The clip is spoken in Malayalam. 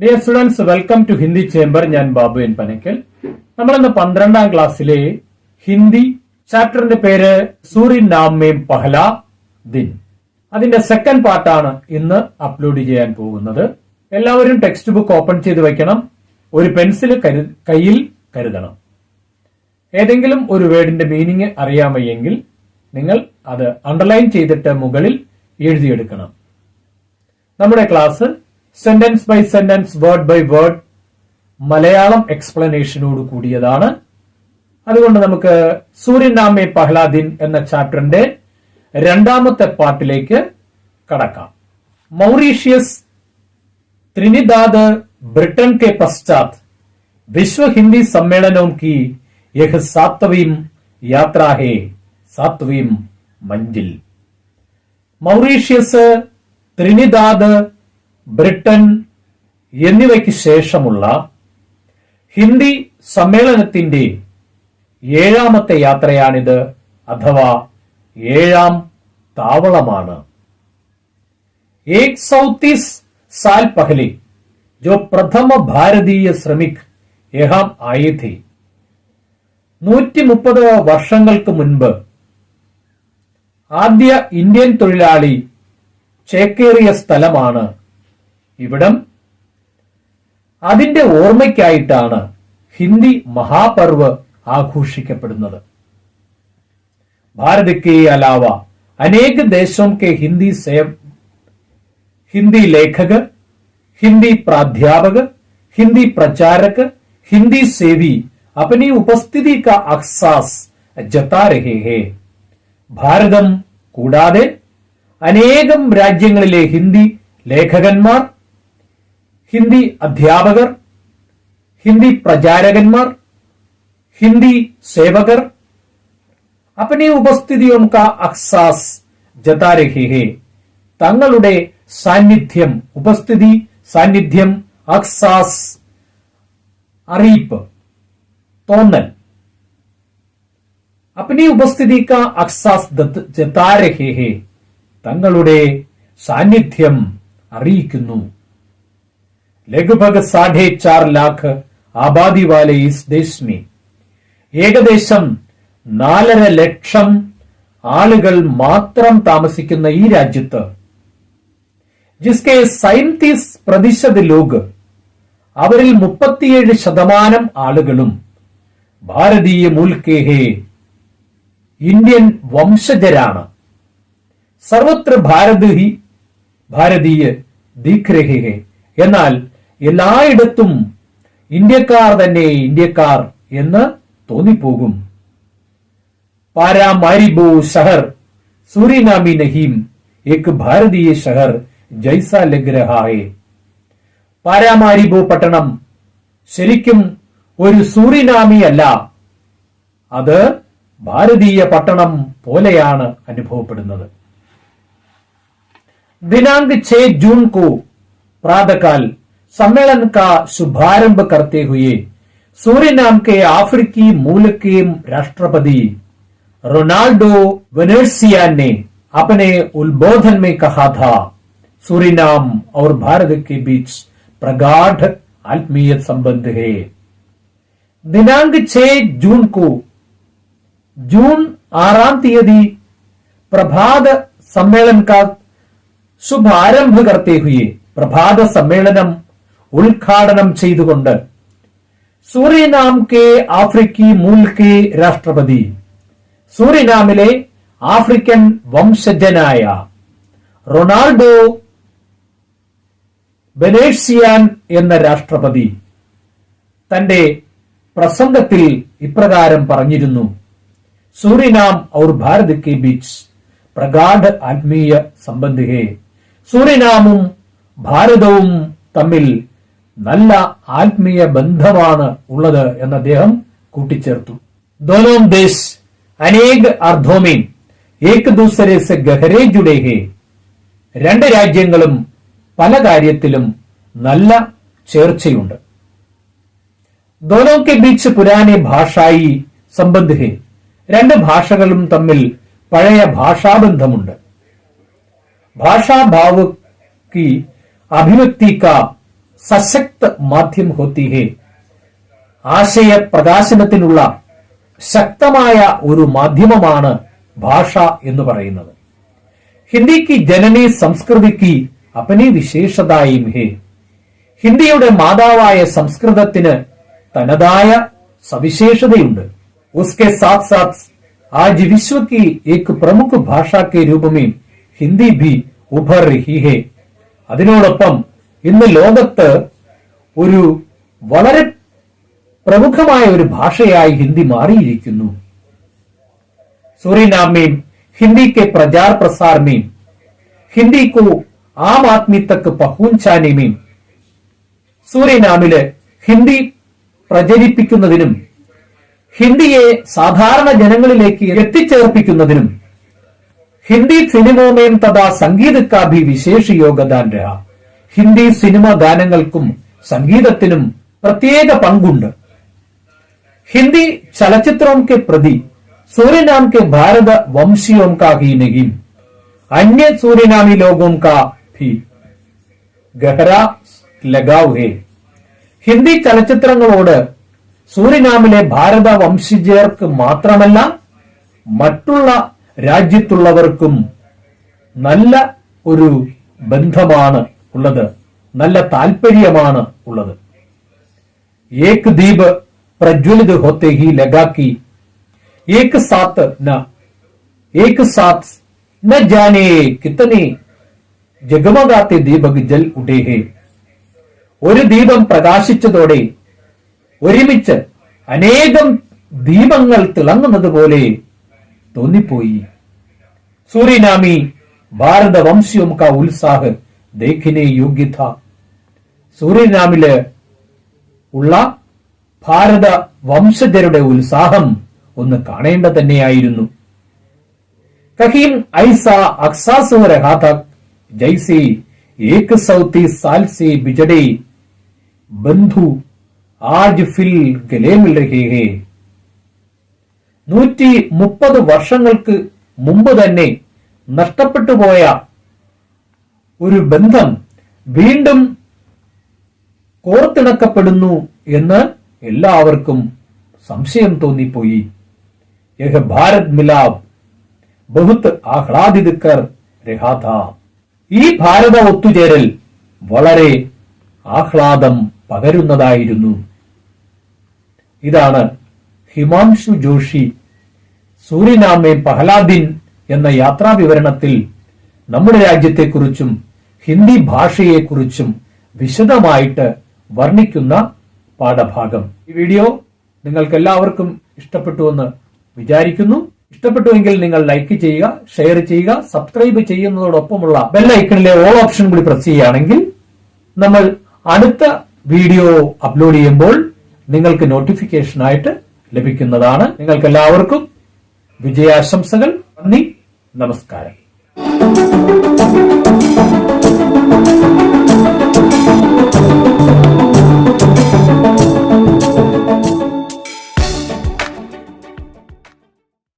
Dear students, welcome to Hindi chamber. ഞാൻ ബാബു എൻ പനക്കൽ. നമ്മളിന്ന് 12ാം ക്ലാസ്സിലെ ഹിന്ദി ചാപ്റ്ററിന്റെ പേര് സൂരിനാം മേം പഹ്ലാ ദിൻ. അതിന്റെ സെക്കൻഡ് പാർട്ടാണ് ഇന്ന് അപ്ലോഡ് ചെയ്യാൻ പോകുന്നത്. എല്ലാവരും ടെക്സ്റ്റ് ബുക്ക് ഓപ്പൺ ചെയ്ത് വെക്കണം. ഒരു പെൻസിൽ കയ്യിൽ കരുതണം. ഏതെങ്കിലും ഒരു വേർഡിന്റെ മീനിങ് അറിയാമെങ്കിൽ നിങ്ങൾ അത് അണ്ടർലൈൻ ചെയ്തിട്ട് മുകളിൽ എഴുതിയെടുക്കണം. നമ്മുടെ class sentence by sentence, word by word, Malayalam എക്സ്പ്ലനേഷനോട് കൂടിയതാണ്. അതുകൊണ്ട് നമുക്ക് സൂരിനാം മേം പഹ്ലാ ദിൻ എന്ന ചാപ്റ്ററിന്റെ രണ്ടാമത്തെ പാർട്ടിലേക്ക് കടക്കാം. മൗറീഷ്യസ്, त्रिनिदाद, ब्रिटेन के पश्चात विश्व हिंदी सम्मेलनों की यह 7वीं यात्रा है, 7वीं मंजिल. മൗറീഷ്യസ്, ത്രിനിദാദ്, ബ്രിട്ടൻ എന്നിവയ്ക്ക് ശേഷമുള്ള ഹിന്ദി സമ്മേളനത്തിന്റെ 7ാമത്തെ യാത്രയാണിത്, അഥവാ 7ാം താവളമാണ്. 134 साल पहले जो प्रथम भारतीय श्रमिक यहाँ आए थे, 130 വർഷങ്ങൾക്ക് മുൻപ് ആദ്യ ഇന്ത്യൻ തൊഴിലാളി ചേക്കേറിയ സ്ഥലമാണ് ഇവിടം. അതിന്റെ ഓർമ്മയ്ക്കായിട്ടാണ് ഹിന്ദി മഹാപർവ് ആഘോഷിക്കപ്പെടുന്നത്. भारत के अलावा अनेक देशों के हिंदी लेखक, हिंदी प्राध्यापक, हिंदी प्रचारक, हिंदी सेवी अपनी उपस्थिति का अहसास जता रहे हैं. ഭാരതം കൂടാതെ അനേകം രാജ്യങ്ങളിലെ ഹിന്ദി ലേഖകന്മാർ, ഹിന്ദി അധ്യാപകർ, ഹിന്ദി പ്രചാരകന്മാർ, ഹിന്ദി സേവകർ अपनी उपस्थितियों का अहसास जता रहे हैं. തങ്ങളുടെ സാന്നിധ്യം, ഉപസ്ഥിതി, സാന്നിധ്യം, അഹ്സാസ് അറിയിപ്പ്, തോന്നൽ, അപ്നി ഉപസ്ഥിതി കാ അഹ്സാസ് ജതാ രഹേ ഹേ, തങ്ങളുടെ സാന്നിധ്യം അറിയിക്കുന്നു. ലഗ്ഭഗ് 4.5 लाख ആബാദി വാലെ ഇസ് ദേശ് മേ, ഏകദേശം 4.5 ലക്ഷം ആളുകൾ മാത്രം താമസിക്കുന്ന ഈ രാജ്യത്ത്, ജിസ്കെ 37% ലോഗ്, അവരിൽ 37% ആളുകളും ഭാരതീയ മൂൽക്കേ ഹേ, ഇന്ത്യൻ വംശജരാണ്. സർവത്ര ഭാരതീയ ദിഖ് രഹേ ഹേ, എന്നാൽ എല്ലായിടത്തും ഇന്ത്യക്കാർ തന്നെ ഇന്ത്യക്കാർ എന്ന് തോന്നിപ്പോകും. പാരാമാരിബോ ഷഹർ സൂരിനാമി നഹീം, ഏക് ഭാരതീയ ഷഹർ ജൈസാ ലഗ് രഹാ ഹേ. പാരാമാരിബോ പട്ടണം ശരിക്കും ഒരു സൂറിനാമി അല്ല, അത് ഭാരതീയ പട്ടണം പോലെയാണ് അനുഭവപ്പെടുന്നത്. दिनांक 6 जून को प्रातःकाल सम्मेलन का शुभारंभ करते हुए सूरिनाम के अफ्रीकी मूल के राष्ट्रपति रोनाल्डो वेनेर्सिया ने अपने उद्बोधन में कहा था, सूरिनाम और भारत के बीच प्रगाढ़ आत्मीय संबंध है. दिनांक 6 जून को, जून 6 തീയതി പ്രഭാത സമ്മേളനം का शुभारंभ करते हुए, പ്രഭാത സമ്മേളനം ഉദ്ഘാടനം ചെയ്തുകൊണ്ട് സൂറിനാം കെ ആഫ്രിക്കി മൂൽ കെ രാഷ്ട്രപതി, സൂറിനാമിലെ ആഫ്രിക്കൻ വംശജനായ റൊണാൾഡോ വെനേഴ്സിയാൻ എന്ന രാഷ്ട്രപതി തന്റെ പ്രസംഗത്തിൽ ഇപ്രകാരം പറഞ്ഞിരുന്നു, സൂറിനാം ഔർ ഭാരത് കെ ബീച്ച് പ്രഗാഢ ആത്മീയ സംബന്ധ് ഹേ, സൂറിനാമും ഭാരതവും തമ്മിൽ നല്ല ആത്മീയ ബന്ധമാണ് ഉള്ളത് എന്ന് അദ്ദേഹം കൂട്ടിച്ചേർത്തു. दोनों देश अनेक अर्थों में एक दूसरे से गहरे जुड़े हैं. രണ്ട് രാജ്യങ്ങളും പല കാര്യത്തിലും നല്ല ചേർച്ചയുണ്ട്. दोनों के बीच पुराने भाषाई संबंध है. രണ്ട് ഭാഷകളും തമ്മിൽ പഴയ ഭാഷാബന്ധമുണ്ട്. ഭാഷാ ഭാവ് की अभिव्यक्ति का സശക്ത് മാധ്യം ഹോത്തി ഹേ, ആശയ പ്രകാശനത്തിനുള്ള ശക്തമായ ഒരു മാധ്യമമാണ് ഭാഷ എന്ന് പറയുന്നത്. ഹിന്ദിക്ക് ജനനി സംസ്കൃതിക്ക് അപനി വിശേഷതായും ഹേ, ഹിന്ദിയുടെ മാതാവായ സംസ്കൃതത്തിന് തനതായ സവിശേഷതയുണ്ട്. उसके साथ साथ आज विश्व की एक प्रमुख भाषा के रूप में हिंदी भी उभर रही है. അതിനോടൊപ്പം ഇന്ന് ലോകത്ത് ഒരു വളരെ പ്രമുഖമായ ഒരു ഭാഷയായി ഹിന്ദി മാറിയിരിക്കുന്നു. सूरीनाम में हिंदी के प्रचार प्रसार में, हिंदी को आम आदमी तक पहुंचाने में, സൂരിനാമില് ഹിന്ദി പ്രചരിപ്പിക്കുന്നതിനും ഹിന്ദിയെ സാധാരണ ജനങ്ങളിലേക്ക് എത്തിച്ചേർപ്പിക്കുന്നതിനും ഹിന്ദി ഫിലിമോമേം തഥാ സംഗീത കാ ഭി വിശേഷ യോഗദാൻ രഹ, ഹിന്ദി സിനിമ ഗാനങ്ങൾക്കും സംഗീതത്തിനും പ്രത്യേക പങ്കുണ്ട്. ഹിന്ദി ചലച്ചിത്രോं के प्रति सूरीनाम के भारत वंशियों का ही नहीं अन्य सूरीनामी लोगों का भी गहरा लगाव है. ഹിന്ദി ചലച്ചിത്രങ്ങളോട് സൂരിനാമിലെ ഭാരത വംശജർക്ക് മാത്രമല്ല മറ്റുള്ള രാജ്യത്തുള്ളവർക്കും നല്ല ഒരു ബന്ധമാണ് ഉള്ളത്, നല്ല താല്പര്യമാണ് ഉള്ളത്. ഏക് ദീപ് പ്രജ്വലിത് ഹോത്തെ ഹി ലഗാ കി ഏക് സാത്ത് ന ജാനേ കിത്തനെ ജഗമഗാത്തെ ദീപക് ജൽ ഉഠേ ഹേ, ഒരു ദീപം പ്രകാശിച്ചതോടെ ഒരുമിച്ച് അനേകം ദീപങ്ങൾ തിളങ്ങുന്നത് പോലെ തോന്നിപ്പോയി. സൂരിനാമി ഭാരത വംശിയോം കാ ഉത്സാഹ് ദേഖിനെ യോഗ്യത, സൂരിനാമില് ഉള്ള ഭാരത വംശജരുടെ ഉത്സാഹം ഒന്ന് കാണേണ്ട തന്നെയായിരുന്നു. കഹീം ഐസ അക്സാസ് രഹാ ഥാ ജൈസെ ഏക് സൗത്തി സാൽ സെ ബിജഡേ ബന്ധു ആജ് ഫിൽ ഗലേ മിൽ രഹേ ഹേ, 130 വർഷങ്ങൾക്ക് മുമ്പ് തന്നെ നഷ്ടപ്പെട്ടു പോയ ഒരു ബന്ധം വീണ്ടും കോർത്തിണക്കപ്പെടുന്നു എന്ന് എല്ലാവർക്കും സംശയം തോന്നിപ്പോയി. യഹ് ഭാരത് മിലാപ് ബഹുത് ആഹ്ലാദിത് കർ രഹാ ഥാ, ഈ ഭാരത ഒത്തുചേരൽ വളരെ ആഹ്ലാദം പകരുന്നതായിരുന്നു. ഇതാണ് ഹിമാംശു ജോഷി സൂരിനാമെ പഹലാദിൻ എന്ന യാത്രാ വിവരണത്തിൽ നമ്മുടെ രാജ്യത്തെക്കുറിച്ചും ഹിന്ദി ഭാഷയെക്കുറിച്ചും വിശദമായിട്ട് വർണ്ണിക്കുന്ന പാഠഭാഗം. ഈ വീഡിയോ നിങ്ങൾക്ക് എല്ലാവർക്കും ഇഷ്ടപ്പെട്ടുവെന്ന് വിചാരിക്കുന്നു. ഇഷ്ടപ്പെട്ടുവെങ്കിൽ നിങ്ങൾ ലൈക്ക് ചെയ്യുക, ഷെയർ ചെയ്യുക, സബ്സ്ക്രൈബ് ചെയ്യുന്നതോടൊപ്പമുള്ള ബെൽ ഐക്കണിലെ ഓൾ ഓപ്ഷൻ കൂടി പ്രസ് ചെയ്യുകയാണെങ്കിൽ നമ്മൾ അടുത്ത വീഡിയോ അപ്ലോഡ് ചെയ്യുമ്പോൾ നിങ്ങൾക്ക് നോട്ടിഫിക്കേഷൻ ആയിട്ട് ലഭിക്കുന്നതാണ്. നിങ്ങൾക്ക് എല്ലാവർക്കും വിജയാശംസകൾ. നന്ദി, നമസ്കാരം.